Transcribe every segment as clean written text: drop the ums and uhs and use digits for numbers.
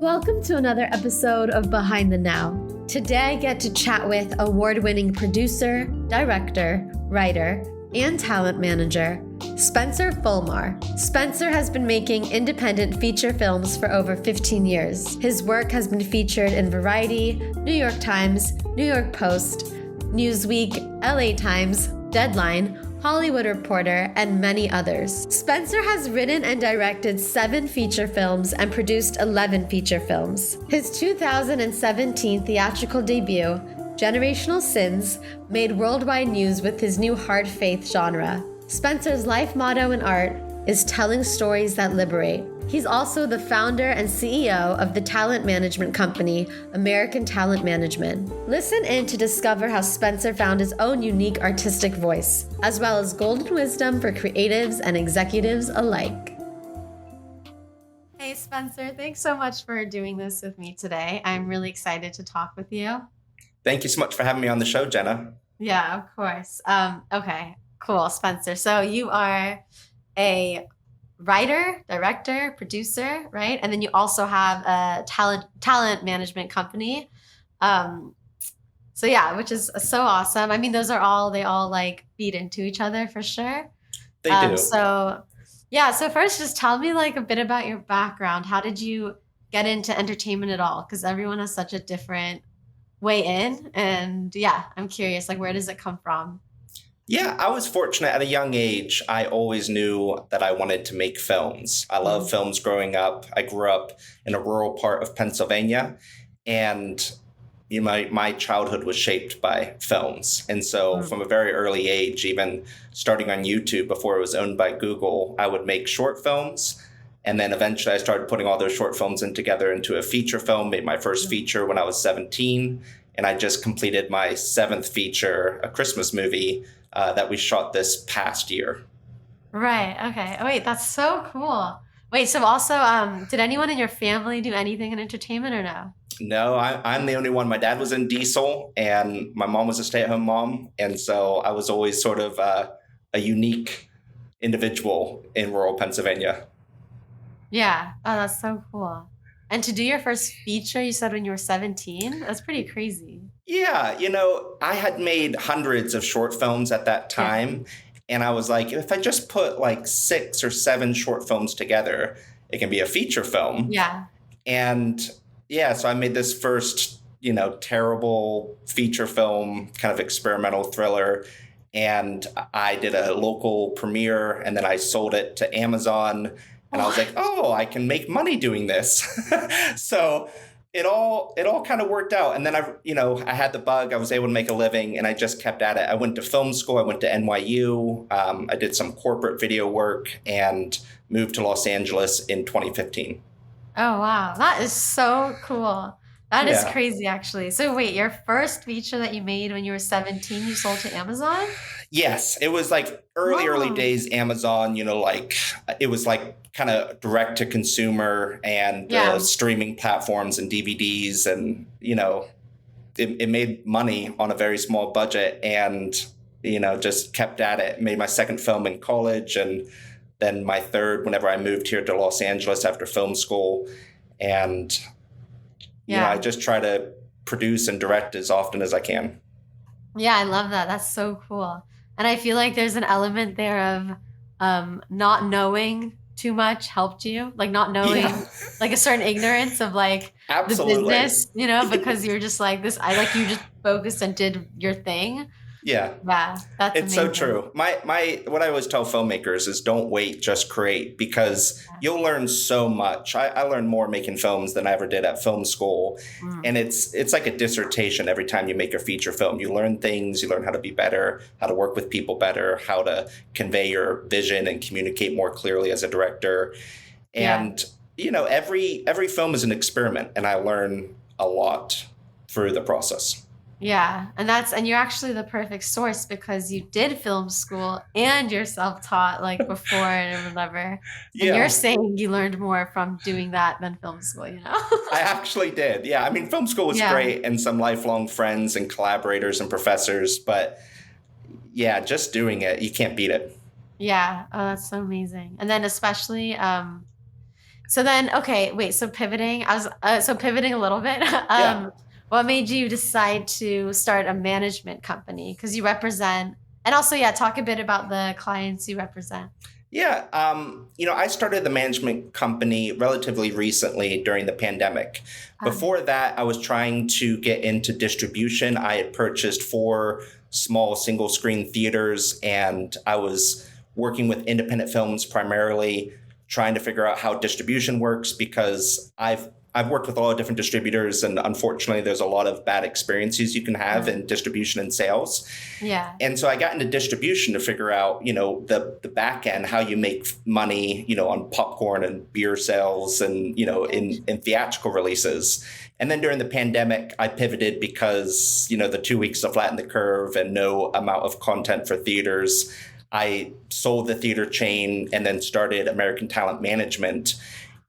Welcome to another episode of Behind the Now. Today I get to chat with award-winning producer, director, writer, and talent manager, Spencer Folmar. Spencer has been making independent feature films for over 15 years. His work has been featured in Variety, New York Times, New York Post, Newsweek, LA Times, Deadline, Hollywood Reporter, and many others. Spencer has written and directed 7 feature films and produced 11 feature films. His 2017 theatrical debut, Generational Sins, made worldwide news with his new hard faith genre. Spencer's life motto in art is telling stories that liberate. He's also the founder and CEO of the talent management company, American Talent Management. Listen in to discover how Spencer found his own unique artistic voice, as well as golden wisdom for creatives and executives alike. Hey Spencer, thanks so much for doing this with me today. I'm really excited to talk with you. Thank you so much for having me on the show, Jenna. Yeah, of course. Okay, cool, Spencer. So you are a writer, director, producer, right? And then you also have a talent management company. So yeah, which is so awesome. I mean, they all like feed into each other for sure. They do. So first just tell me like a bit about your background. How did you get into entertainment at all? Because everyone has such a different way in. And yeah, I'm curious, like where does it come from? Yeah, I was fortunate at a young age. I always knew that I wanted to make films. I love films growing up. I grew up in a rural part of Pennsylvania, and my childhood was shaped by films. And so from a very early age, even starting on YouTube before it was owned by Google, I would make short films. And then eventually I started putting all those short films together into a feature film, made my first feature when I was 17. And I just completed my 7th feature, a Christmas movie, that we shot this past year. Right. Okay. Oh, wait, that's so cool. Wait, so also, did anyone in your family do anything in entertainment or no? No, I'm the only one. My dad was in Diesel and my mom was a stay-at-home mom. And so I was always sort of a unique individual in rural Pennsylvania. Yeah. Oh, that's so cool. And to do your first feature, you said when you were 17? That's pretty crazy. Yeah, I had made hundreds of short films at that time. And I was like, if I just put like 6 or 7 short films together, it can be a feature film. Yeah. And yeah, so I made this first, terrible feature film, kind of experimental thriller. And I did a local premiere and then I sold it to Amazon. And I was like, oh, I can make money doing this. So it all kind of worked out. And then I had the bug. I was able to make a living and I just kept at it. I went to film school. I went to NYU. I did some corporate video work and moved to Los Angeles in 2015. Oh, wow. That is so cool. That is crazy, actually. So wait, your first feature that you made when you were 17, you sold to Amazon? Yes, it was like early days Amazon, it was like kind of direct to consumer and streaming platforms and DVDs. And, it made money on a very small budget and, just kept at it. Made my second film in college and then my third whenever I moved here to Los Angeles after film school. And, I just try to produce and direct as often as I can. Yeah, I love that. That's so cool. And I feel like there's an element there of not knowing too much helped you, like not knowing like a certain ignorance of like Absolutely. the business, because you're just like this. You just focused and did your thing. Yeah. Yeah, that's It's amazing. so true. What I always tell filmmakers is don't wait, just create, because you'll learn so much. I learned more making films than I ever did at film school. And it's like a dissertation every time you make a feature film. You learn things, you learn how to be better, how to work with people better, how to convey your vision and communicate more clearly as a director. And every film is an experiment, and I learn a lot through the process. Yeah, and you're actually the perfect source because you did film school and you're self-taught like before and whatever. And you're saying you learned more from doing that than film school. I actually did. Yeah, I mean, film school was great and some lifelong friends and collaborators and professors, but yeah, just doing it, you can't beat it. Yeah. Oh, that's so amazing. And then especially So then, okay, wait. So pivoting, so pivoting a little bit. Yeah. What made you decide to start a management company? Because you represent, and also, yeah, talk a bit about the clients you represent. Yeah, I started the management company relatively recently during the pandemic. Um, Before that, I was trying to get into distribution. I had purchased four small single screen theaters, and I was working with independent films primarily, trying to figure out how distribution works because I've worked with a lot of different distributors, and unfortunately, there's a lot of bad experiences you can have yeah, in distribution and sales. yeah, And so I got into distribution to figure out, the back end, how you make money, on popcorn and beer sales and, in theatrical releases. And then during the pandemic, I pivoted because, the 2 weeks to flatten the curve and no amount of content for theaters. I sold the theater chain and then started American Talent Management.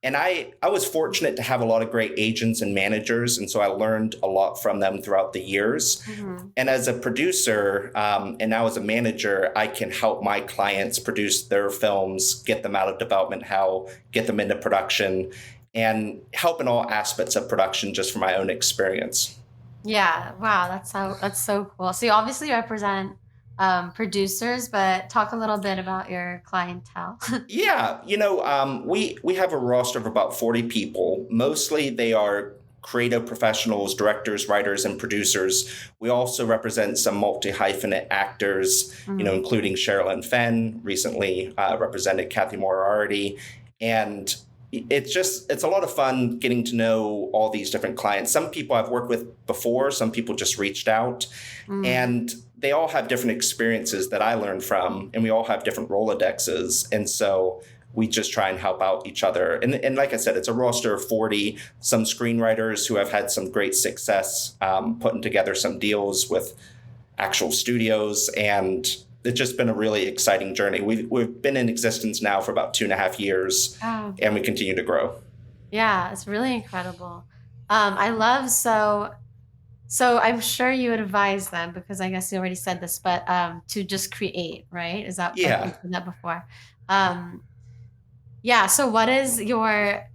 And I was fortunate to have a lot of great agents and managers. And so I learned a lot from them throughout the years. hmm And as a producer, and now as a manager, I can help my clients produce their films, get them out of development hell, get them into production, and help in all aspects of production just from my own experience. yeah. Wow, that's so cool. So you obviously represent producers, but talk a little bit about your clientele. Yeah, we have a roster of about 40 people. Mostly they are creative professionals, directors, writers, and producers. We also represent some multi-hyphenate actors, Mhm. including Sherilyn Fenn, recently represented Kathy Moriarty. And it's a lot of fun getting to know all these different clients. Some people I've worked with before, some people just reached out. Mm. And they all have different experiences that I learned from, and we all have different Rolodexes. And so we just try and help out each other. And like I said, it's a roster of 40, some screenwriters who have had some great success putting together some deals with actual studios. And it's just been a really exciting journey. We've been in existence now for about 2.5 years, Oh, and we continue to grow. yeah, it's really incredible. I love so I'm sure you would advise them because I guess you already said this, but to just create, right? Is that like you Yeah. said that before? Um, yeah, so what is your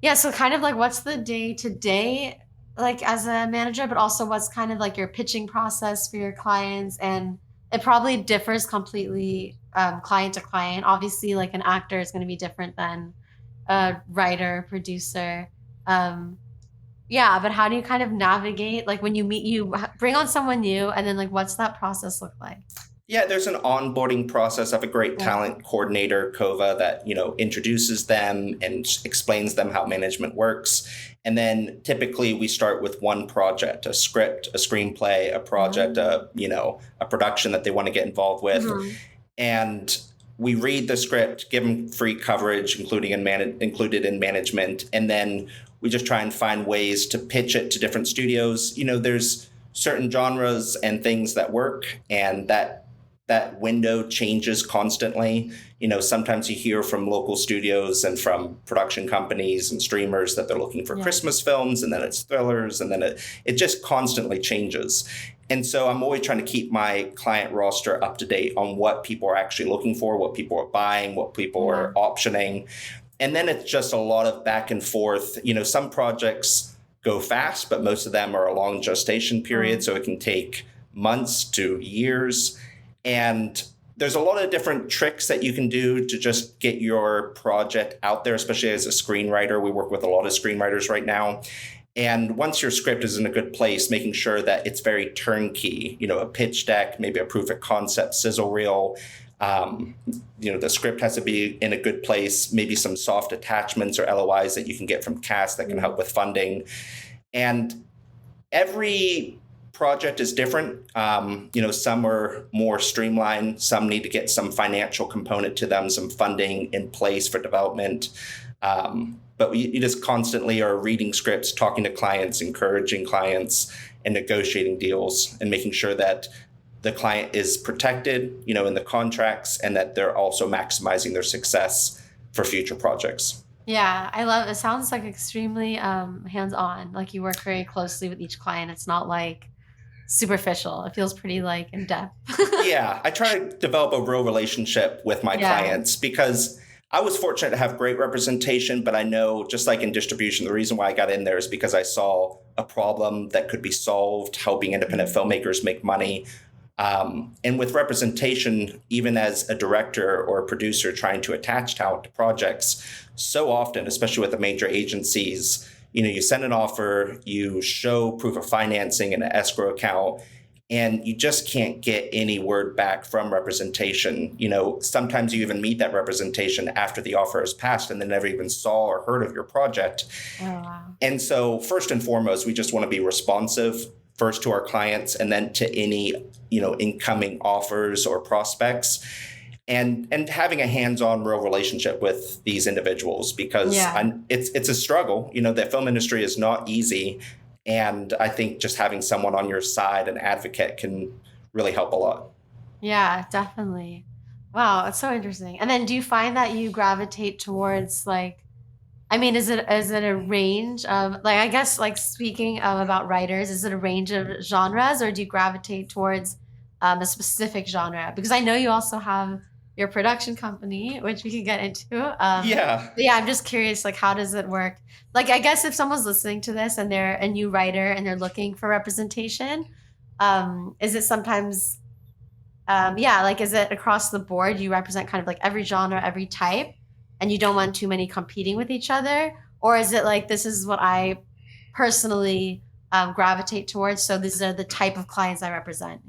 yeah, so kind of like what's the day to day like as a manager, but also what's kind of like your pitching process for your clients and it probably differs completely client to client. Obviously, like an actor is going to be different than a writer, producer. Um, yeah, but how do you kind of navigate like when you bring on someone new and then like what's that process look like? Yeah, there's an onboarding process. I have a great Yeah. talent coordinator, Kova, that introduces them and explains them how management works. And then typically we start with one project, a script, a screenplay, a project, Um, a production that they want to get involved with. mhm. And we read the script, give them free coverage, included in management, and then we just try and find ways to pitch it to different studios. There's certain genres and things that work, and that window changes constantly. Sometimes you hear from local studios and from production companies and streamers that they're looking for Yeah. Christmas films, and then it's thrillers, and then it just constantly changes. And so I'm always trying to keep my client roster up to date on what people are actually looking for, what people are buying, what people Yeah. are optioning. And then it's just a lot of back and forth. Some projects go fast, but most of them are a long gestation period. Mm. So it can take months to years. And there's a lot of different tricks that you can do to just get your project out there, especially as a screenwriter. We work with a lot of screenwriters right now. And once your script is in a good place, making sure that it's very turnkey, a pitch deck, maybe a proof of concept sizzle reel. Um, the script has to be in a good place, maybe some soft attachments or LOIs that you can get from cast that can help with funding. And every project is different. Some are more streamlined. Some need to get some financial component to them, some funding in place for development. But you just constantly are reading scripts, talking to clients, encouraging clients, and negotiating deals and making sure that the client is protected, in the contracts, and that they're also maximizing their success for future projects. Yeah, I love it. Sounds like extremely hands-on. Like you work very closely with each client. It's not like superficial. It feels pretty like in depth. Yeah, I try to develop a real relationship with my Yeah. clients because I was fortunate to have great representation, but I know just like in distribution, the reason why I got in there is because I saw a problem that could be solved, helping independent filmmakers make money. And with representation, even as a director or a producer trying to attach talent to projects, so often, especially with the major agencies, you send an offer, you show proof of financing and an escrow account, and you just can't get any word back from representation. Sometimes you even meet that representation after the offer is passed and they never even saw or heard of your project. Oh, wow. And so first and foremost, we just want to be responsive first to our clients and then to any, incoming offers or prospects. And having a hands-on real relationship with these individuals, because it's a struggle. The film industry is not easy. And I think just having someone on your side, an advocate, can really help a lot. Yeah, definitely. Wow, it's so interesting. And then do you find that you gravitate towards is it a range of I guess speaking about writers, is it a range of genres, or do you gravitate towards a specific genre? Because I know you also have your production company, which we can get into. Yeah. But yeah, I'm just curious, how does it work? I guess if someone's listening to this and they're a new writer and they're looking for representation, is it sometimes, is it across the board? You represent kind of every genre, every type, and you don't want too many competing with each other? Or is it this is what I personally gravitate towards, so these are the type of clients I represent,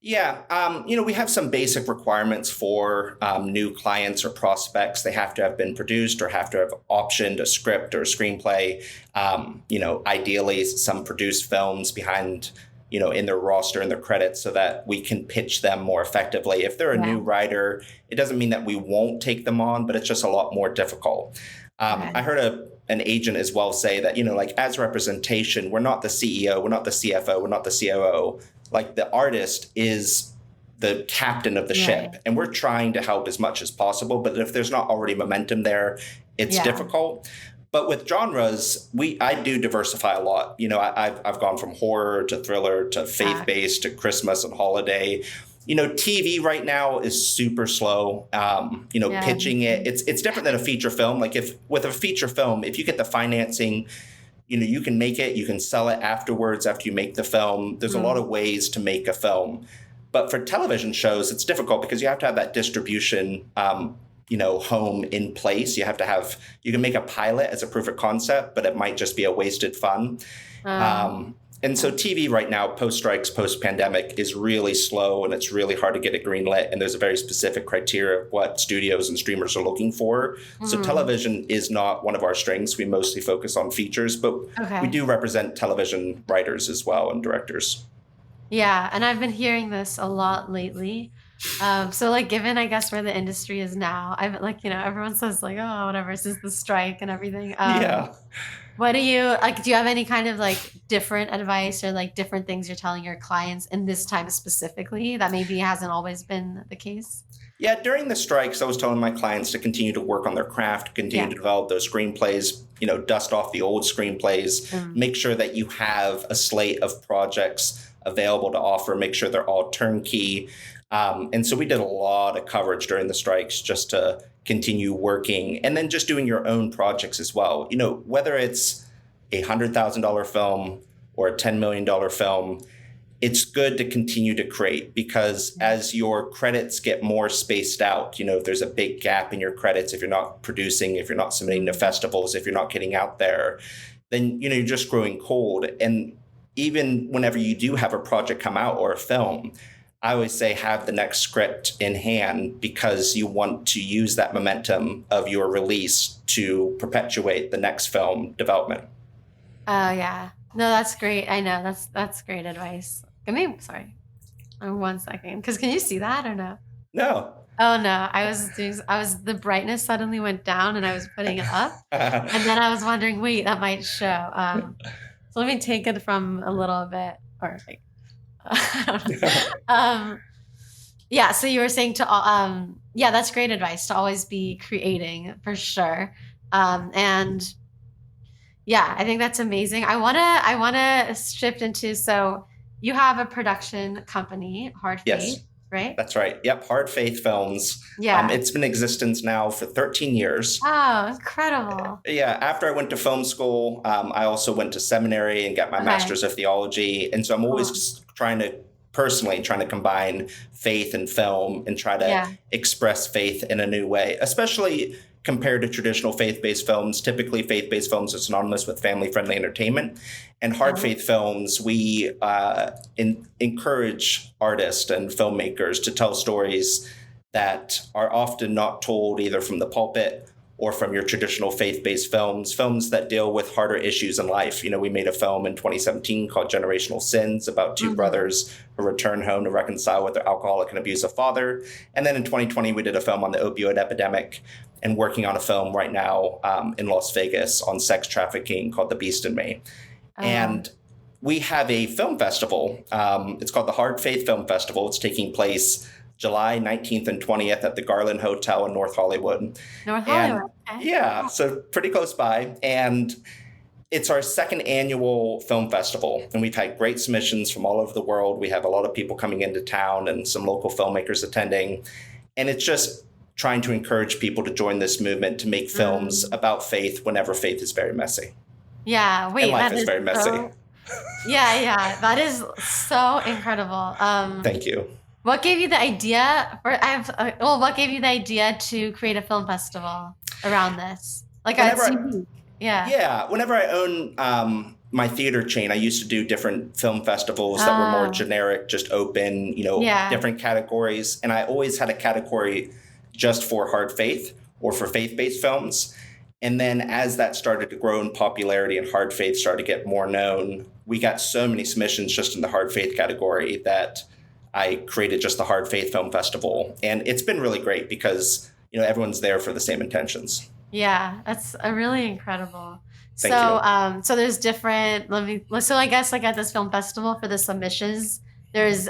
Yeah, we have some basic requirements for new clients or prospects. They have to have been produced or have to have optioned a script or a screenplay. Ideally, some produced films behind, in their roster and their credits, so that we can pitch them more effectively. If they're a new writer, it doesn't mean that we won't take them on, but it's just a lot more difficult. I heard an agent as well say that, as representation, we're not the CEO, we're not the CFO, we're not the COO. The artist is the captain of the ship, and we're trying to help as much as possible. But if there's not already momentum there, it's difficult. But with genres, I do diversify a lot. I've gone from horror to thriller to faith-based to Christmas and holiday. TV right now is super slow. Pitching it's different than a feature film. If with a feature film, if you get the financing, you can make it, you can sell it afterwards after you make the film. There's a lot of ways to make a film. But for television shows, it's difficult because you have to have that distribution, home in place. You can make a pilot as a proof of concept, but it might just be a wasted fund. And so TV right now, post-strikes, post-pandemic, is really slow, and it's really hard to get it greenlit. And there's a very specific criteria of what studios and streamers are looking for. So television is not one of our strengths. We mostly focus on features, but we do represent television writers as well and directors. Yeah, and I've been hearing this a lot lately. Given, I guess, where the industry is now, everyone says oh, whatever, since the strike and everything. What do you do you have any kind of different advice or different things you're telling your clients in this time specifically that maybe hasn't always been the case? Yeah, during the strikes, I was telling my clients to continue to work on their craft, continue to develop those screenplays, dust off the old screenplays, make sure that you have a slate of projects available to offer, make sure they're all turnkey. And so we did a lot of coverage during the strikes just to continue working, and then just doing your own projects as well. Whether it's a $100,000 film or a $10 million film, it's good to continue to create, because as your credits get more spaced out, if there's a big gap in your credits, if you're not producing, if you're not submitting to festivals, if you're not getting out there, then, you're just growing cold. And even whenever you do have a project come out or a film, I always say have the next script in hand, because you want to use that momentum of your release to perpetuate the next film development. Oh, yeah. No, that's great. I know that's great advice. Sorry. 1 second. Because can you see that or no? No. Oh no, the brightness suddenly went down and I was putting it up. And then I was wondering, wait, that might show. So let me take it from a little bit, or yeah, so you were saying that's great advice, to always be creating, for sure. And yeah, I think that's amazing. I wanna shift into, so you have a production company, Hard Fate. Yes. right? That's right. Yep. Hard Faith Films. Yeah. It's been in existence now for 13 years. Oh, incredible. Yeah. After I went to film school, I also went to seminary and got my Okay. master's of theology. And so I'm always Cool. just personally trying to combine faith and film and try to Yeah. express faith in a new way, especially compared to traditional faith-based films. Typically, faith-based films are synonymous with family-friendly entertainment. And hard Yeah. faith films, we encourage artists and filmmakers to tell stories that are often not told either from the pulpit or from your traditional faith-based films that deal with harder issues in life. We made a film in 2017 called Generational Sins about two brothers who return home to reconcile with their alcoholic and abusive father. And then in 2020, we did a film on the opioid epidemic, and working on a film right now in Las Vegas on sex trafficking called The Beast in Me. And we have a film festival. It's called the Hard Faith Film Festival. It's taking place July 19th and 20th at the Garland Hotel in North Hollywood. North Hollywood. Okay. Yeah, so pretty close by. And it's our second annual film festival. And we've had great submissions from all over the world. We have a lot of people coming into town and some local filmmakers attending. And it's just trying to encourage people to join this movement to make films about faith whenever faith is very messy. Yeah. Wait, And life that is very messy. Yeah. That is so incredible. Thank you. What gave you the idea what gave you the idea to create a film festival around this? Like whenever I own my theater chain, I used to do different film festivals that were more generic, just open, different categories. And I always had a category just for hard faith or for faith-based films. And then as that started to grow in popularity and hard faith started to get more known, we got so many submissions just in the hard faith category that I created just the Hard Faith Film Festival. And it's been really great because, everyone's there for the same intentions. Yeah, that's really incredible. Thank you. So there's different, so I guess like at this film festival for the submissions, there's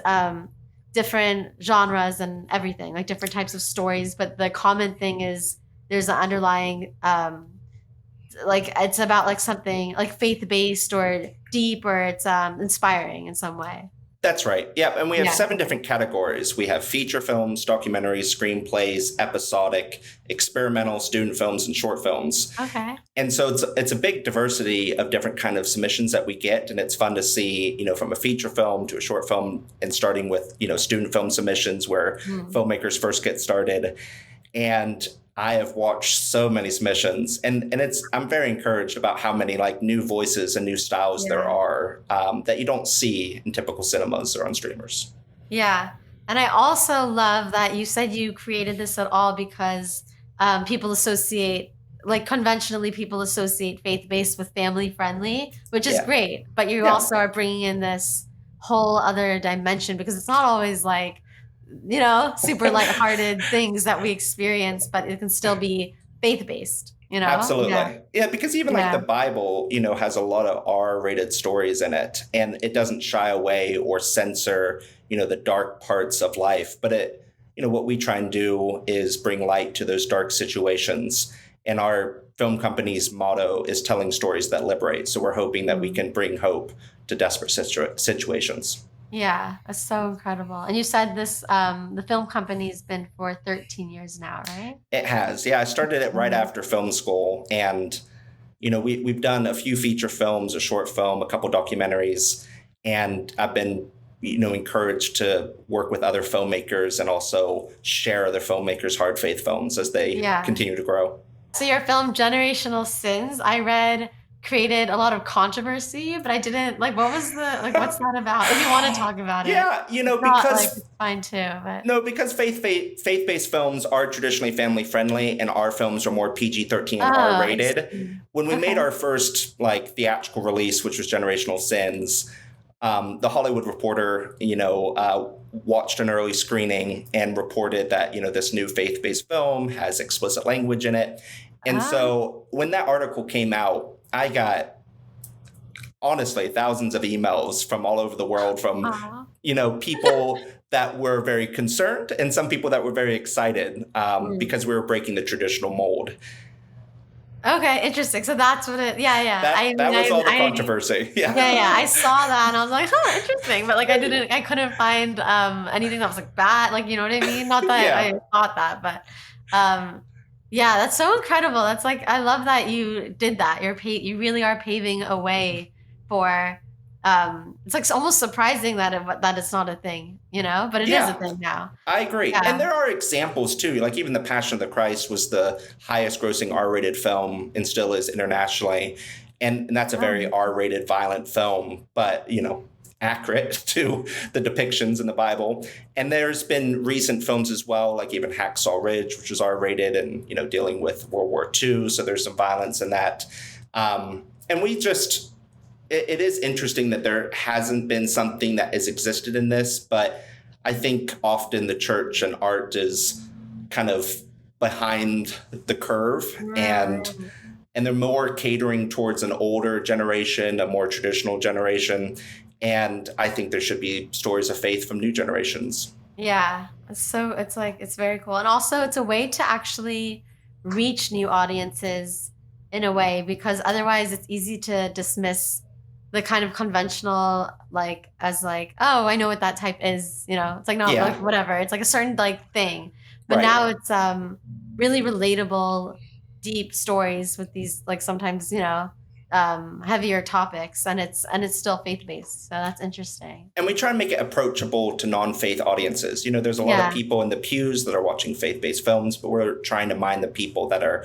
different genres and everything, like different types of stories. But the common thing is there's an underlying, like it's about like something like faith-based or deep, or it's inspiring in some way. That's right. Yep. And we have 7 different categories. We have feature films, documentaries, screenplays, episodic, experimental, student films, and short films. Okay. And so it's a big diversity of different kind of submissions that we get. And it's fun to see, from a feature film to a short film, and starting with, student film submissions where filmmakers first get started. And I have watched so many submissions, and I'm very encouraged about how many like new voices and new styles there are that you don't see in typical cinemas or on streamers. Yeah. And I also love that you said you created this at all because people associate, like conventionally people associate faith-based with family-friendly, which is great. But you also are bringing in this whole other dimension because it's not always like, super lighthearted things that we experience, but it can still be faith-based, Absolutely. Yeah, because even like the Bible, has a lot of R-rated stories in it, and it doesn't shy away or censor, the dark parts of life. But it, what we try and do is bring light to those dark situations. And our film company's motto is telling stories that liberate. So we're hoping that we can bring hope to desperate situations. Yeah, that's so incredible. And you said this, the film company's been for 13 years now, right? It has. Yeah, I started it right after film school. And, we've done a few feature films, a short film, a couple documentaries. And I've been, encouraged to work with other filmmakers and also share other filmmakers' hard faith films as they continue to grow. So your film, Generational Sins, I read created a lot of controversy, but I didn't what's that about? If you want to talk about it. Yeah, because it's fine too. But no, because faith-based films are traditionally family friendly, and our films are more PG-13 R-rated. When we made our first theatrical release, which was Generational Sins, the Hollywood Reporter, watched an early screening and reported that this new faith-based film has explicit language in it. And so when that article came out, I got, honestly, thousands of emails from all over the world from, people that were very concerned and some people that were very excited because we were breaking the traditional mold. Okay, interesting. So that's what it. Yeah, yeah. I That mean, was all the I controversy. yeah, yeah. I Yeah. saw that and I was like, huh, interesting. But like, I couldn't find anything that was like bad. Like, you know what I mean? Not that I Yeah. thought that, but um, yeah, that's so incredible. That's like, I love that you did that. You really are paving a way for. It's like almost surprising that that it's not a thing, you know, but it is a Yeah. thing now. I agree. Yeah. And there are examples too. Like even The Passion of the Christ was the highest grossing R-rated film and still is internationally. And that's a very Um, R-rated violent film, but accurate to the depictions in the Bible. And there's been recent films as well, like even Hacksaw Ridge, which is R-rated and, dealing with World War II. So there's some violence in that. And it is interesting that there hasn't been something that has existed in this, but I think often the church and art is kind of behind the curve, and mm, they're more catering towards an older generation, a more traditional generation. And I think there should be stories of faith from new generations. yeah. It's like it's very cool. And also it's a way to actually reach new audiences in a way because otherwise it's easy to dismiss the kind of conventional like as like, oh, I know what that type is, you know. It's like not like Yeah, whatever. It's like a certain like thing. But right. now it's really relatable deep stories with these like sometimes, heavier topics and it's still faith-based. So that's interesting. And we try and make it approachable to non-faith audiences. There's a lot of Yeah. people in the pews that are watching faith-based films, but we're trying to mind the people that are,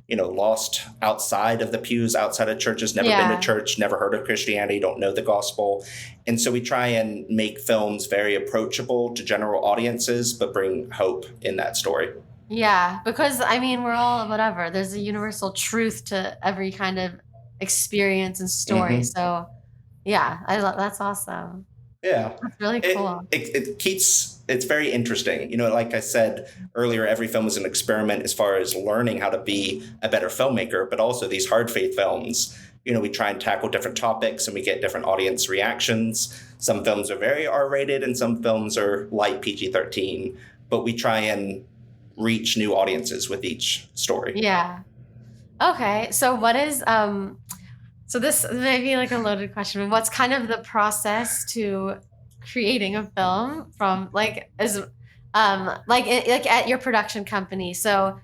lost outside of the pews, outside of churches, never been to Yeah. church, never heard of Christianity, don't know the gospel. And so we try and make films very approachable to general audiences, but bring hope in that story. Yeah, because I mean, we're all whatever. There's a universal truth to every kind of experience and story. Hmm. So, yeah, I love that's awesome. Yeah. That's really It, cool. it it keeps it's very interesting. Like I said earlier, every film is an experiment as far as learning how to be a better filmmaker, but also these hard faith films. We try and tackle different topics and we get different audience reactions. Some films are very R-rated and some films are light PG-13, but we try and reach new audiences with each story. Yeah. Okay. So what is so this may be like a loaded question, but what's kind of the process to creating a film from like is like at your production company? So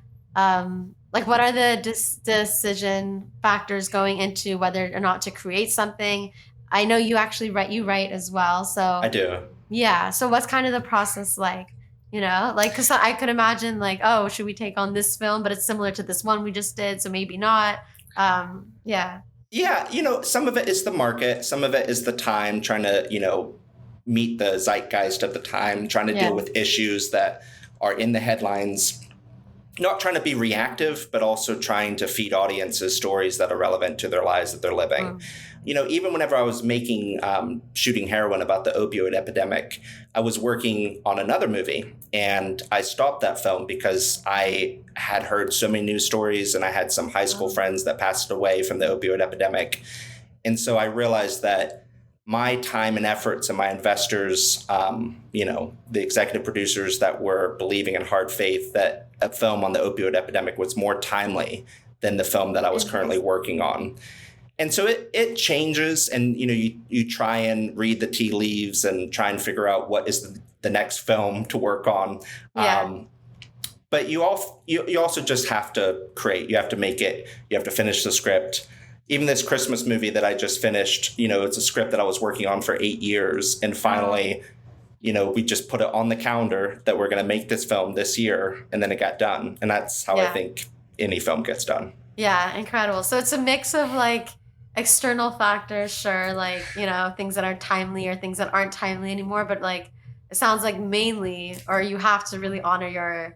like what are the decision factors going into whether or not to create something? I know you actually write as well. I So do. yeah. So what's kind of the process like? You know, like, because I could imagine, like, oh, should we take on this film, but it's similar to this one we just did, so maybe not. Yeah, Yeah, some of it is the market, some of it is the time, trying to, meet the zeitgeist of the time, trying to yeah, deal with issues that are in the headlines, not trying to be reactive, but also trying to feed audiences stories that are relevant to their lives that they're living. mm, Even whenever I was making Shooting Heroin about the opioid epidemic, I was working on another movie and I stopped that film because I had heard so many news stories and I had some high school um, friends that passed away from the opioid epidemic. And so I realized that my time and efforts and my investors, the executive producers that were believing in hard faith, that a film on the opioid epidemic was more timely than the film that I was currently interesting. working on. And so it changes, and you try and read the tea leaves and try and figure out what is the next film to work on. Yeah, But you also just have to create. You have to make it. You have to finish the script. Even this Christmas movie that I just finished, it's a script that I was working on for 8 years, and um, finally, we just put it on the calendar that we're going to make this film this year, and then it got done. And that's how I yeah, think any film gets done. yeah, incredible. So it's a mix of like external factors, sure, like things that are timely or things that aren't timely anymore, but like it sounds like mainly, or you have to really honor your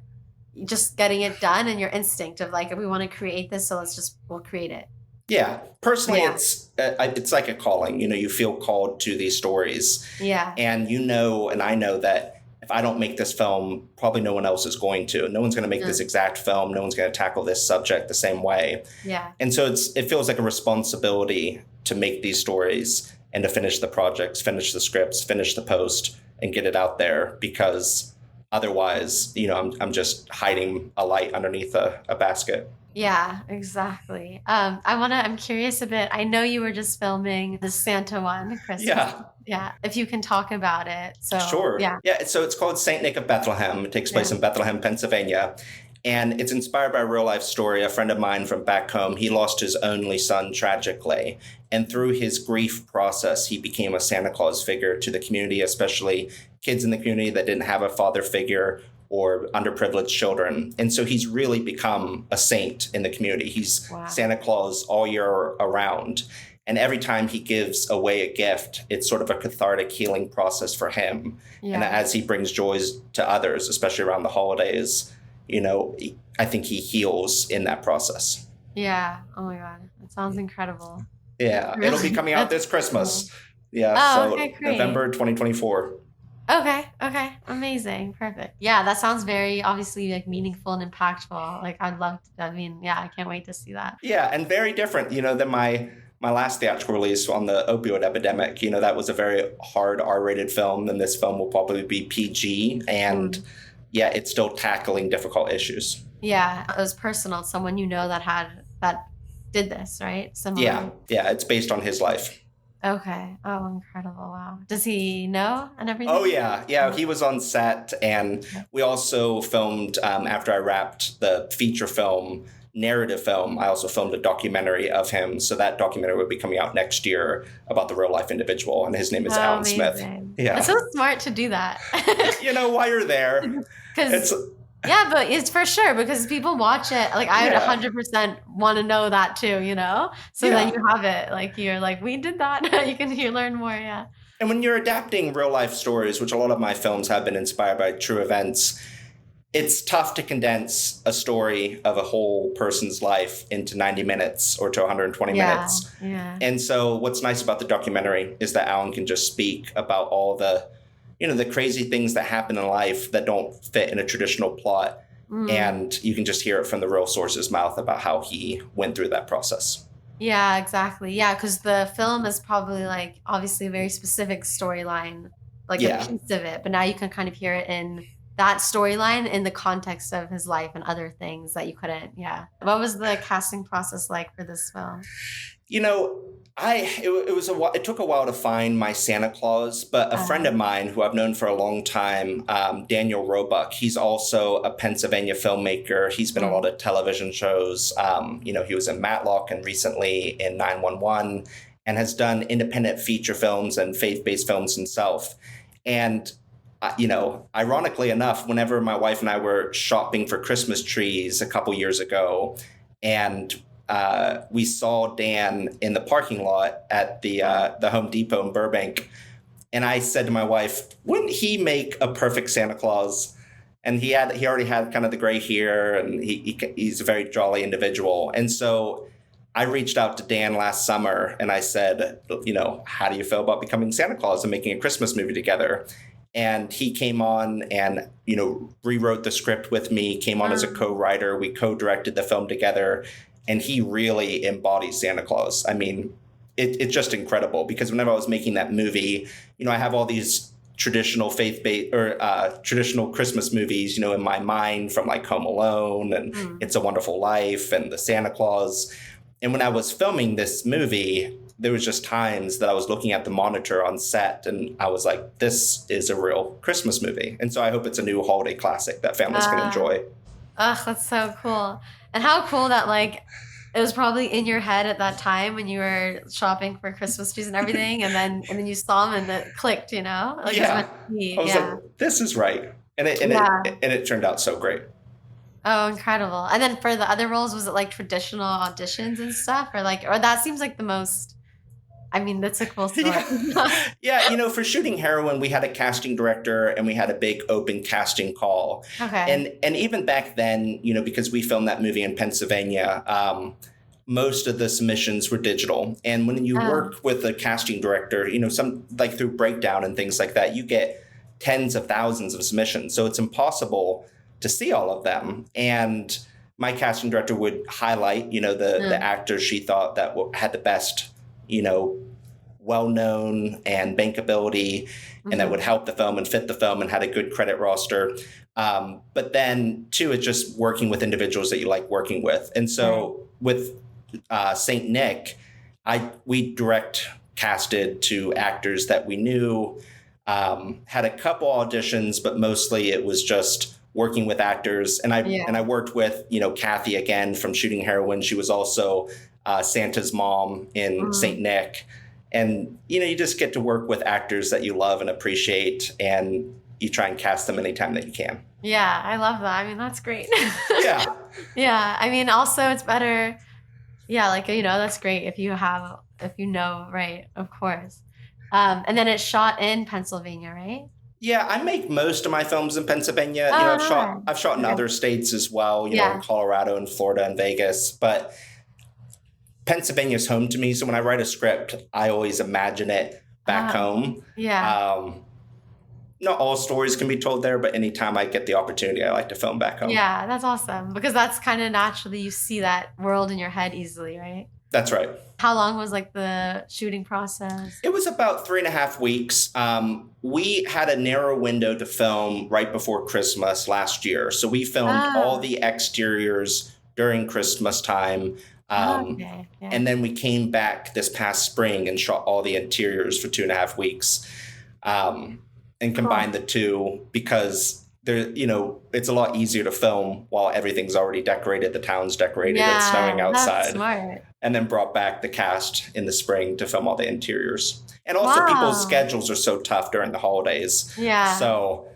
just getting it done and your instinct of like, we want to create this, so we'll create it. Yeah, personally, Yeah, it's like a calling. You feel called to these stories, yeah, and and I know that if I don't make this film, probably no one else is going to. No one's going to make this mm, exact film. No one's going to tackle this subject the same way. yeah, And so it feels like a responsibility to make these stories and to finish the projects, finish the scripts, finish the post, and get it out there because Otherwise, I'm just hiding a light underneath a basket. Yeah, exactly. I'm curious a bit. I know you were just filming the Santa one, Christmas. Yeah, Yeah, if you can talk about it. So, sure. yeah, Yeah, so it's called Saint Nick of Bethlehem. It takes yeah. place in Bethlehem, Pennsylvania. And it's inspired by a real life story. A friend of mine from back home, he lost his only son tragically. And through his grief process, he became a Santa Claus figure to the community, especially kids in the community that didn't have a father figure or underprivileged children. And so he's really become a saint in the community. He's Wow. Santa Claus all year around. And every time he gives away a gift, it's sort of a cathartic healing process for him. And Yeah. as he brings joys to others, especially around the holidays, I think he heals in that process. Yeah. Oh my God. That sounds incredible. Yeah, it'll be coming out this Cool. Christmas. Yeah, Oh, so okay, great. November 2024. Okay. Amazing. Perfect. Yeah, that sounds very obviously like meaningful and impactful. Like I'd love to, I mean, yeah, I can't wait to see that. Yeah, and very different, than my last theatrical release on the opioid epidemic. That was a very hard R-rated film, and this film will probably be PG. And yeah, it's still tackling difficult issues. Yeah, it was personal. Someone that did this, right? Similar. Yeah, it's based on his life. Okay. Oh, incredible. Wow. Does he know and everything? Oh, yeah. He was on set, and we also filmed, after I wrapped the feature film, narrative film, I also filmed a documentary of him. So that documentary will be coming out next year about the real life individual, and his name is Alan Smith. Yeah. It's so smart to do that. While you're there. Yeah, but it's for sure because people watch it. Like I would 100% want to know that too, So then you have it. Like you're like, we did that. You learn more. Yeah. And when you're adapting real life stories, which a lot of my films have been inspired by true events, it's tough to condense a story of a whole person's life into 90 minutes or to 120 minutes. Yeah. And so what's nice about the documentary is that Alan can just speak about all the crazy things that happen in life that don't fit in a traditional plot. And you can just hear it from the real source's mouth about how he went through that process. Yeah, exactly. Yeah, because the film is probably like obviously a very specific storyline, like a piece of it. But now you can kind of hear it in that storyline in the context of his life and other things that you couldn't. Yeah. What was the casting process like for this film? It took a while to find my Santa Claus, but a friend of mine who I've known for a long time, Daniel Roebuck, he's also a Pennsylvania filmmaker. He's been on a lot of television shows. He was in Matlock and recently in 911 and has done independent feature films and faith-based films himself. And ironically enough, whenever my wife and I were shopping for Christmas trees a couple years ago, and we saw Dan in the parking lot at the Home Depot in Burbank, and I said to my wife, "Wouldn't he make a perfect Santa Claus?" And he already had kind of the gray hair, and he's a very jolly individual. And so I reached out to Dan last summer, and I said, "How do you feel about becoming Santa Claus and making a Christmas movie together?" And he came on and, rewrote the script with me, came on as a co-writer. We co-directed the film together. And he really embodies Santa Claus. I mean, it's just incredible because whenever I was making that movie, I have all these traditional faith-based or traditional Christmas movies, in my mind from like Home Alone and It's a Wonderful Life and the Santa Claus. And when I was filming this movie, there was just times that I was looking at the monitor on set and I was like, this is a real Christmas movie. And so I hope it's a new holiday classic that families can enjoy. Ugh, that's so cool. And how cool that like it was probably in your head at that time when you were shopping for Christmas trees and everything, and then you saw them and it clicked, Like I was like, this is right. And it turned out so great. Oh, incredible. And then for the other roles, was it like traditional auditions and stuff? Or that seems like the most, I mean, that's a cool story. Yeah, for shooting Heroin, we had a casting director and we had a big open casting call. Okay. And even back then, because we filmed that movie in Pennsylvania, most of the submissions were digital. And when you work with a casting director, some like through Breakdown and things like that, you get tens of thousands of submissions. So it's impossible to see all of them. And my casting director would highlight, the actors she thought that had the best, well-known and bankability, and that would help the film and fit the film and had a good credit roster. But then, two, it's just working with individuals that you like working with. And so with St. Nick, we direct casted to actors that we knew, had a couple auditions, but mostly it was just working with actors. And I worked with, Kathy again from Shooting Heroin. She was also Santa's mom in St. Nick. And, you just get to work with actors that you love and appreciate, and you try and cast them anytime that you can. Yeah, I love that. I mean, that's great. Yeah. Yeah. I mean, also it's better. Yeah. Like, that's great if you know, right. Of course. And then it's shot in Pennsylvania, right? Yeah, I make most of my films in Pennsylvania. I've shot in other states as well, in Colorado and Florida and Vegas, but Pennsylvania's home to me. So when I write a script, I always imagine it back home. Yeah. Not all stories can be told there, but anytime I get the opportunity, I like to film back home. Yeah, that's awesome. Because that's kind of naturally, you see that world in your head easily, right? That's right. How long was the shooting process? It was about 3.5 weeks. We had a narrow window to film right before Christmas last year. So we filmed all the exteriors during Christmas time. And then we came back this past spring and shot all the interiors for 2.5 weeks, and combined the two because it's a lot easier to film while everything's already decorated. The town's decorated. It's snowing outside. That's smart. And then brought back the cast in the spring to film all the interiors. And also people's schedules are so tough during the holidays. Yeah. So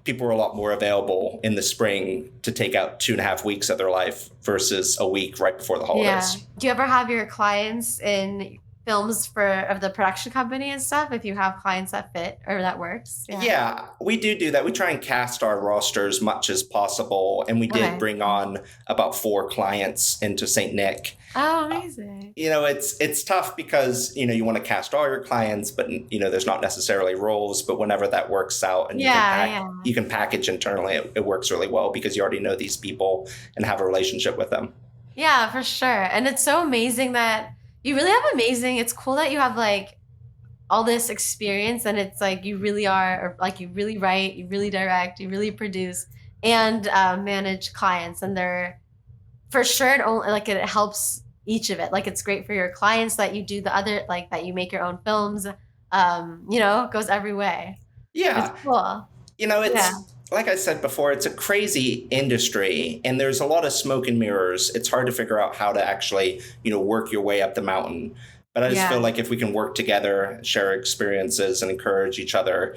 people are a lot more available in the spring to take out 2.5 weeks of their life versus a week right before the holidays. Yeah. Do you ever have your clients in films of the production company and stuff, if you have clients that fit or that works? Yeah, we do that. We try and cast our roster as much as possible. And we did bring on about 4 clients into St. Nick. Oh, amazing. It's tough because, you want to cast all your clients, but, there's not necessarily roles. But whenever that works out and you can package internally, it works really well because you already know these people and have a relationship with them. Yeah, for sure. And it's so amazing that you really have it's cool that you have all this experience, and it's you really are, or you really write, you really direct, you really produce and manage clients. And they're for sure, it helps each of it. It's great for your clients that you do the other, that you make your own films, it goes every way. Yeah. It's cool. Like I said before, it's a crazy industry and there's a lot of smoke and mirrors. It's hard to figure out how to actually, work your way up the mountain. But I just feel like if we can work together, share experiences and encourage each other,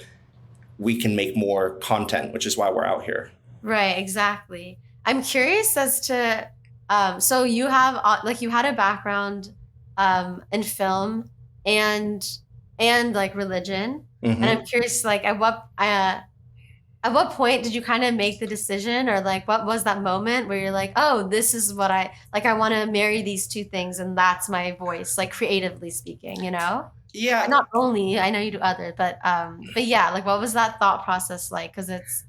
we can make more content, which is why we're out here. Right, exactly. I'm curious as to, so you have, you had a background in film and religion. And I'm curious, at what point did you kind of make the decision, or what was that moment where you're oh, this is what I want to marry these two things, and that's my voice, creatively speaking, Yeah. Not only, I know you do other, but yeah, what was that thought process like? Because it's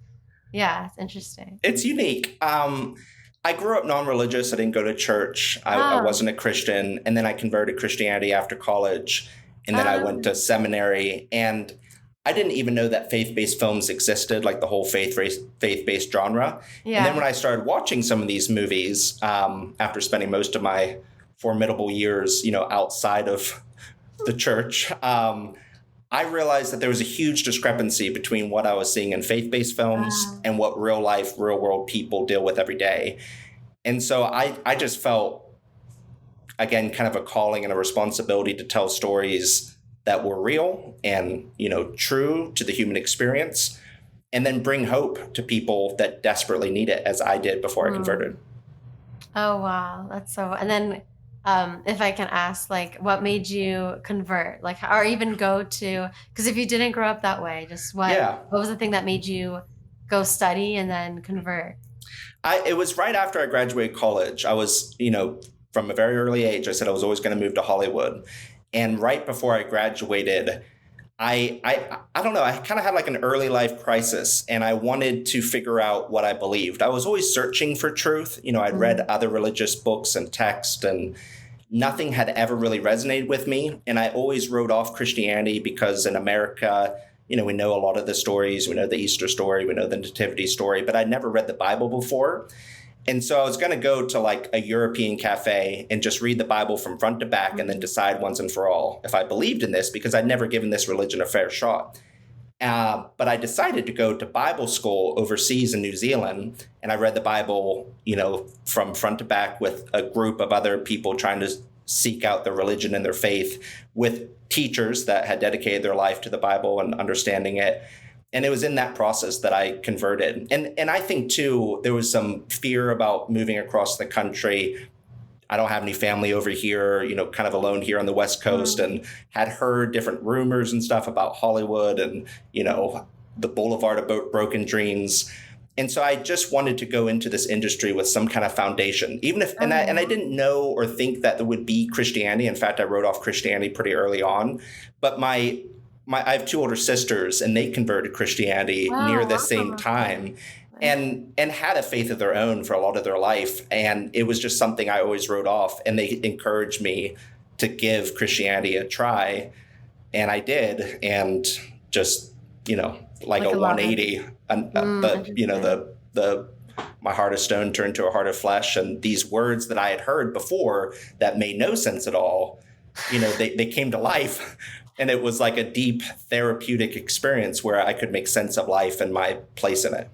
interesting. It's unique. I grew up non-religious. I didn't go to church. I wasn't a Christian. And then I converted Christianity after college. And then I went to seminary, and I didn't even know that faith-based films existed, the whole faith-based genre. Yeah. And then when I started watching some of these movies, after spending most of my formidable years, outside of the church, I realized that there was a huge discrepancy between what I was seeing in faith-based films and what real life, real world people deal with every day. And so I just felt, again, kind of a calling and a responsibility to tell stories that were real and, true to the human experience, and then bring hope to people that desperately need it, as I did before I converted. Oh, wow. That's so, and then if I can ask, what made you convert, or even go to, because if you didn't grow up that way, just what was the thing that made you go study and then convert? It was right after I graduated college. I was, from a very early age, I said I was always going to move to Hollywood. And right before I graduated, I don't know, I kind of had an early life crisis, and I wanted to figure out what I believed. I was always searching for truth. I'd read other religious books and text, and nothing had ever really resonated with me. And I always wrote off Christianity because in America, we know a lot of the stories. We know the Easter story, we know the Nativity story, but I'd never read the Bible before. And so I was going to go to like a European cafe and just read the Bible from front to back and then decide once and for all if I believed in this, because I'd never given this religion a fair shot. But I decided to go to Bible school overseas in New Zealand. And I read the Bible, from front to back with a group of other people trying to seek out their religion and their faith with teachers that had dedicated their life to the Bible and understanding it. And it was in that process that I converted. And I think, too, there was some fear about moving across the country. I don't have any family over here, kind of alone here on the West Coast, and had heard different rumors and stuff about Hollywood and, the boulevard of broken dreams. And so I just wanted to go into this industry with some kind of foundation, even if, and I didn't know or think that there would be Christianity. In fact, I wrote off Christianity pretty early on, but I have two older sisters and they converted Christianity near the same time. And had a faith of their own for a lot of their life. And it was just something I always wrote off. And they encouraged me to give Christianity a try. And I did. And just, like a 180. My heart of stone turned to a heart of flesh. And these words that I had heard before that made no sense at all, they came to life. And it was like a deep therapeutic experience where I could make sense of life and my place in it.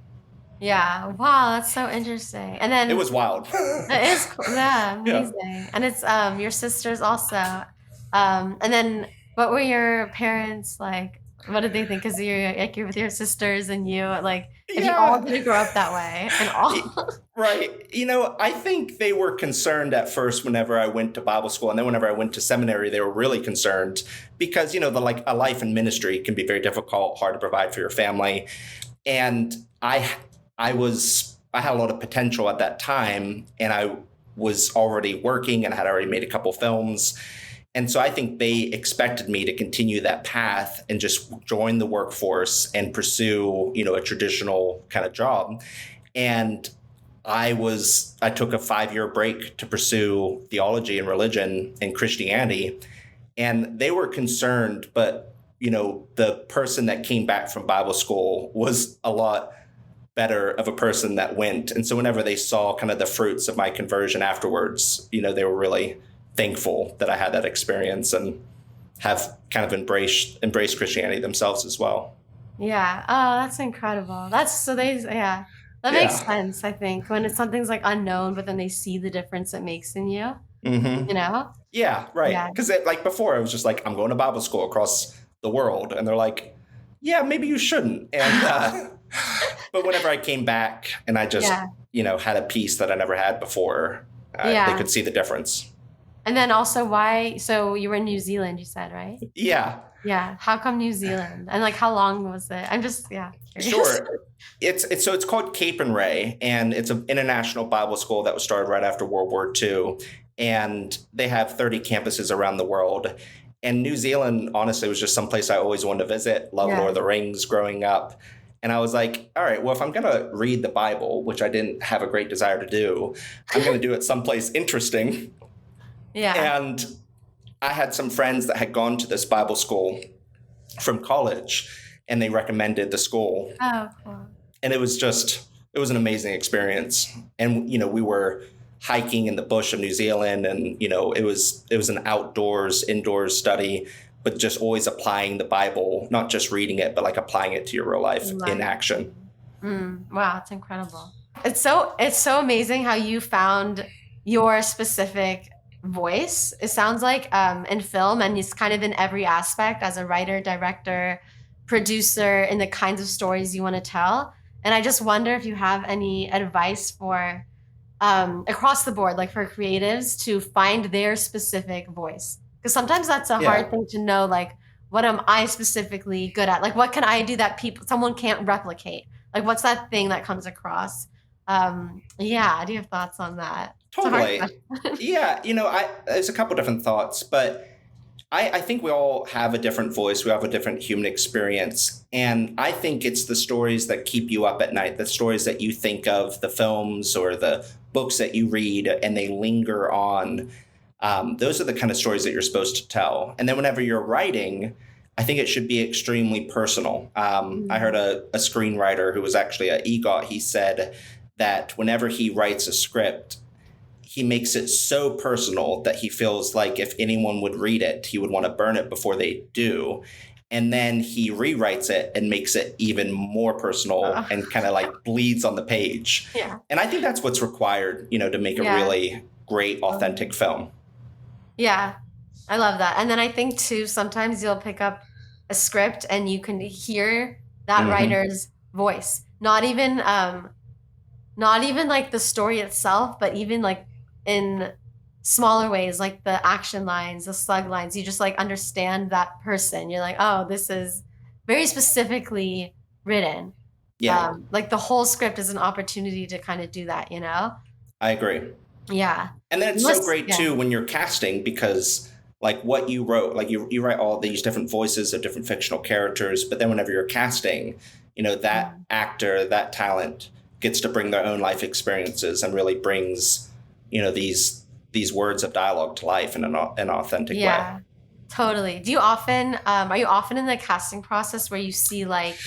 Yeah. Wow. That's so interesting. And then it was wild. It is cool. Yeah. Amazing. Yeah. And it's your sisters also. And then what were your parents like? What did they think? Because you're with your sisters and you if you all didn't grow up that way and all. Right. I think they were concerned at first whenever I went to Bible school. And then whenever I went to seminary, they were really concerned because, a life in ministry can be very difficult, hard to provide for your family. And I had a lot of potential at that time, and I was already working and had already made a couple films. And so I think they expected me to continue that path and just join the workforce and pursue, a traditional kind of job. And I took a 5-year break to pursue theology and religion and Christianity. And they were concerned, but, the person that came back from Bible school was a lot better of a person that went. And so whenever they saw kind of the fruits of my conversion afterwards, they were really thankful that I had that experience and have kind of embraced Christianity themselves as well. Yeah. Oh, that's incredible. That makes sense, I think, when something's like unknown, but then they see the difference it makes in you, Yeah, right. Because before, I was just like, I'm going to Bible school across the world. And they're like, yeah, maybe you shouldn't. And but whenever I came back and I just, had a peace that I never had before, they could see the difference. And then also so you were in New Zealand, you said, right? Yeah. Yeah. How come New Zealand? And how long was it? I'm just, curious. Sure. It's called Cape and Ray, and it's an international Bible school that was started right after World War II. And they have 30 campuses around the world. And New Zealand, honestly, was just someplace I always wanted to visit. Loved Lord of the Rings growing up. And I was like, all right, well, if I'm going to read the Bible, which I didn't have a great desire to do, I'm going to do it someplace interesting. Yeah. And I had some friends that had gone to this Bible school from college, and they recommended the school. Oh, cool. And it was an amazing experience. And, we were hiking in the bush of New Zealand, and, it was an indoors study, but just always applying the Bible, not just reading it, but applying it to your real life in action. Wow, it's incredible. It's so amazing how you found your specific voice. It sounds like in film, and it's kind of in every aspect as a writer, director, producer, in the kinds of stories you want to tell. And I just wonder if you have any advice for across the board, for creatives to find their specific voice. Because sometimes that's a hard thing to know, what am I specifically good at? What can I do that someone can't replicate? What's that thing that comes across? Do you have thoughts on that? Totally. Yeah. There's a couple different thoughts, but I think we all have a different voice. We have a different human experience. And I think it's the stories that keep you up at night, the stories that you think of, the films or the books that you read, and they linger on. Those are the kind of stories that you're supposed to tell. And then whenever you're writing, I think it should be extremely personal. I heard a screenwriter who was actually an EGOT. He said that whenever he writes a script, he makes it so personal that he feels like if anyone would read it, he would want to burn it before they do. And then he rewrites it and makes it even more personal and kind of like bleeds on the page. Yeah. And I think that's what's required, to make a really great, authentic film. Yeah, I love that. And then I think too, sometimes you'll pick up a script and you can hear that writer's voice. Not even like the story itself, but even like in smaller ways, like the action lines, the slug lines, you just like understand that person. You're like, oh, this is very specifically written. Yeah. Like the whole script is an opportunity to kind of do that, I agree. Yeah. And then it's so great too when you're casting, because like what you wrote, like you write all these different voices of different fictional characters, but then whenever you're casting, that actor, that talent gets to bring their own life experiences and really brings, these words of dialogue to life in an authentic way. Yeah, totally. Do you often, are you often in the casting process where you see like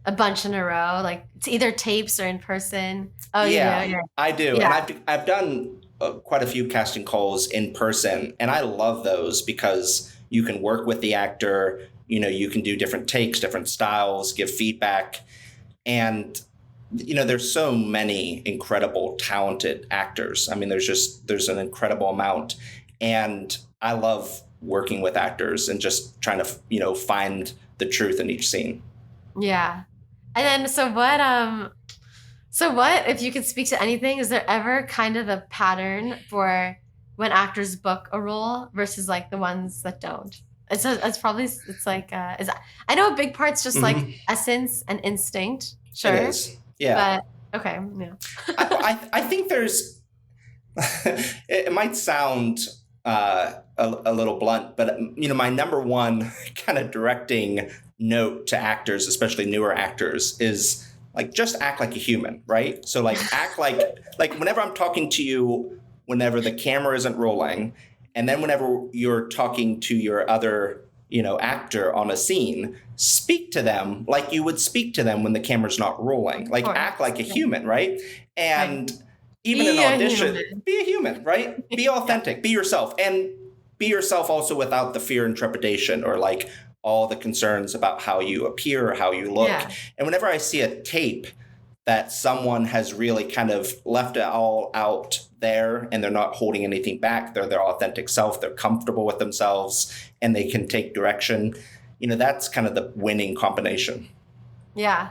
a bunch in a row, like it's either tapes or in person? Oh, yeah, I do. Yeah. And I've done quite a few casting calls in person, and I love those because you can work with the actor, you can do different takes, different styles, give feedback. And there's so many incredible, talented actors. I mean, there's an incredible amount. And I love working with actors and just trying to, find the truth in each scene. Yeah. And then, so what, if you could speak to anything, is there ever kind of a pattern for when actors book a role versus like the ones that don't? It's like, I know a big part's just like essence and instinct. Sure. It is. Yeah. But okay. Yeah. I think there's, it might sound a little blunt, but my number one kind of directing note to actors, especially newer actors, is like, just act like a human, right? So like act like whenever I'm talking to you, whenever the camera isn't rolling, and then whenever you're talking to your other actor on a scene, speak to them like you would speak to them when the camera's not rolling. Like act like a human, right? And even in audition, be a human, right? Be authentic, be yourself, and be yourself also without the fear and trepidation or like all the concerns about how you appear or how you look. Yeah. And whenever I see a tape that someone has really kind of left it all out there and they're not holding anything back, they're their authentic self, they're comfortable with themselves, and they can take direction, that's kind of the winning combination. Yeah.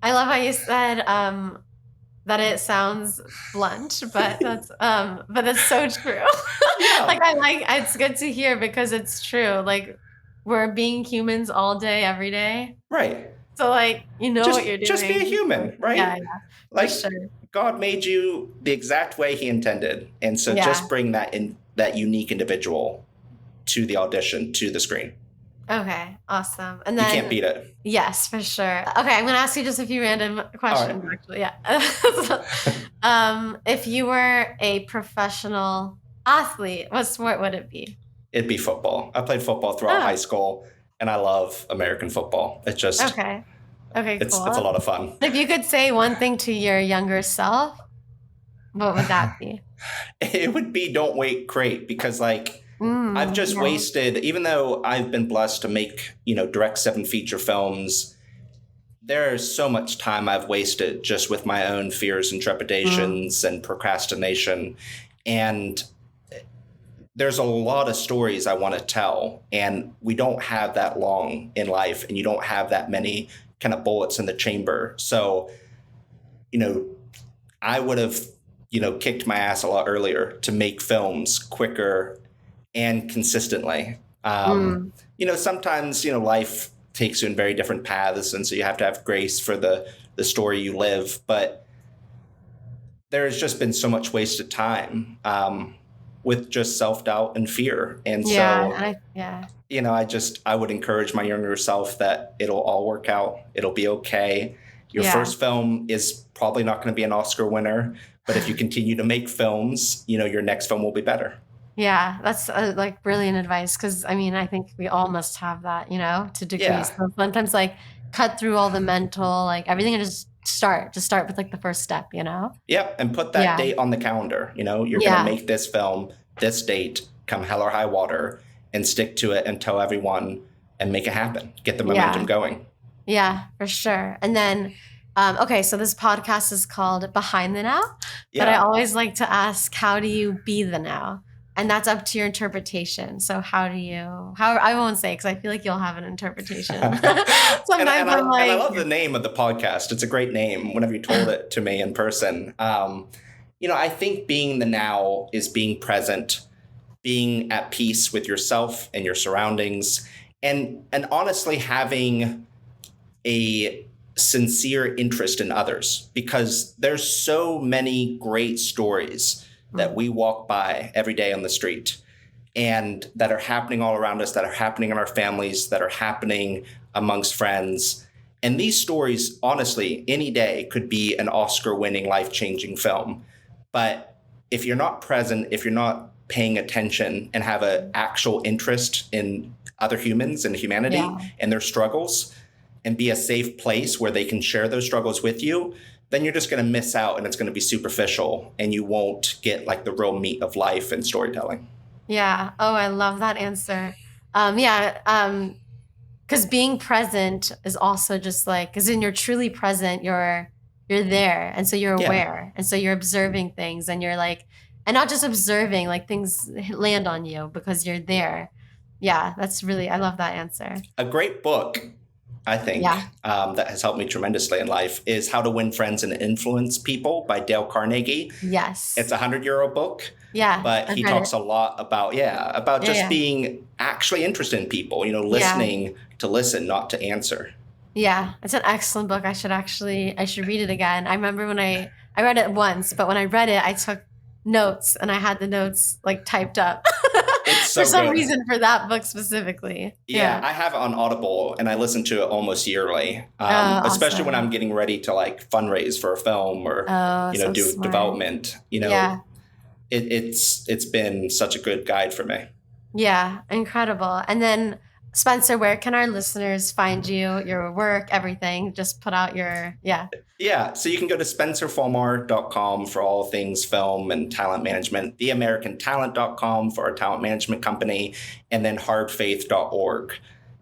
I love how you said that it sounds blunt, but that's so true. Yeah. It's good to hear because it's true. Like we're being humans all day, every day. Right. So what you're doing. Just be a human, right? Yeah. Like sure. God made you the exact way he intended. And so just bring that unique individual to the audition, to the screen. Okay, awesome. And then you can't beat it. Yes, for sure. Okay, I'm going to ask you just a few random questions. Right. Actually, yeah. If you were a professional athlete, what sport would it be? It'd be football. I played football throughout high school, and I love American football. It's just okay, cool. It's a lot of fun. If you could say one thing to your younger self, what would that be? It would be don't wait great, because I've just wasted, even though I've been blessed to make, direct 7 feature films, there's so much time I've wasted just with my own fears and trepidations and procrastination. And there's a lot of stories I want to tell, and we don't have that long in life, and you don't have that many kind of bullets in the chamber. So, I would have, kicked my ass a lot earlier to make films quicker and consistently. Sometimes, life takes you in very different paths, and so you have to have grace for the story you live. But there's just been so much wasted time with just self-doubt and fear. And I would encourage my younger self that it'll all work out. It'll be okay. Your first film is probably not going to be an Oscar winner, but if you continue to make films, your next film will be better. Yeah, that's like brilliant advice. Because I mean, I think we all must have that, to degrees. Yeah. So sometimes like cut through all the mental, like everything, and just start with like the first step. Yep. And put that Yeah, date on the calendar. You're going to yeah, make this film this date, come hell or high water, and stick to it and tell everyone and make it happen. Get the momentum yeah, going. yeah, for sure. And then, okay, so this podcast is called Behind the Now, but I Yeah. always like to ask, how do you be the now? And that's up to your interpretation. So how I won't say, because I feel like you'll have an interpretation. and, Sometimes I'm I like, love the name of the podcast. It's a great name whenever you told it to me in person. I think being the now is being present, being at peace with yourself and your surroundings, and honestly having a sincere interest in others, because there's so many great stories that we walk by every day on the street and that are happening all around us, that are happening in our families, that are happening amongst friends. And these stories, honestly, any day could be an Oscar-winning, life-changing film. But if you're not present, if you're not paying attention and have an actual interest in other humans and humanity yeah. and their struggles, and be a safe place where they can share those struggles with you, then you're just going to miss out and it's going to be superficial and you won't get like the real meat of life and storytelling. Yeah. Oh, I love that answer. Yeah. Because being present is also just like, because when you're truly present, you're there, and so you're Yeah. aware, and so you're observing things, and you're like, and not just observing, like things land on you because you're there. Yeah, I love that answer. A great book, I think, Yeah. that has helped me tremendously in life is How to Win Friends and Influence People by Dale Carnegie. Yes. It's a 100-euro book, Yeah. but I've he read talks it. a lot about just Yeah. being actually interested in people, listening to listen, not to answer. Yeah, it's an excellent book. I should read it again. I remember when I read it once, but when I read it, I took notes and I had the notes like typed up It's for so some good. reason for that book specifically. Yeah, I have it on Audible and I listen to it almost yearly, especially when Awesome. I'm getting ready to like fundraise for a film or, Oh, so do smart. development. Yeah. It's been such a good guide for me. Yeah, incredible. And then Spencer, where can our listeners find you, your work, everything? Just put out Yeah, so you can go to spencerfolmar.com for all things film and talent management, theamericantalent.com for our talent management company, and then hardfaith.org.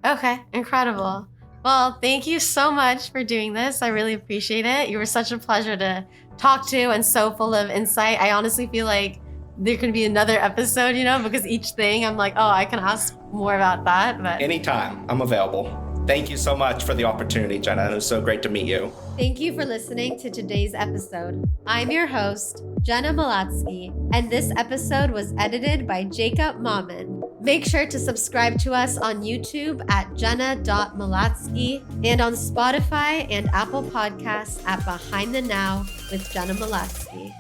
Okay, incredible. Well, thank you so much for doing this. I really appreciate it. You were such a pleasure to talk to and so full of insight. I honestly feel like there could be another episode, because each thing I'm like, oh, I can ask more about that. But Anytime, I'm available. Thank you so much for the opportunity, Jenna. It was so great to meet you. Thank you for listening to today's episode. I'm your host, Jenna Malatsky, and this episode was edited by Jacob Mammen. Make sure to subscribe to us on YouTube at jenna.malatsky and on Spotify and Apple Podcasts at Behind the Now with Jenna Malatsky.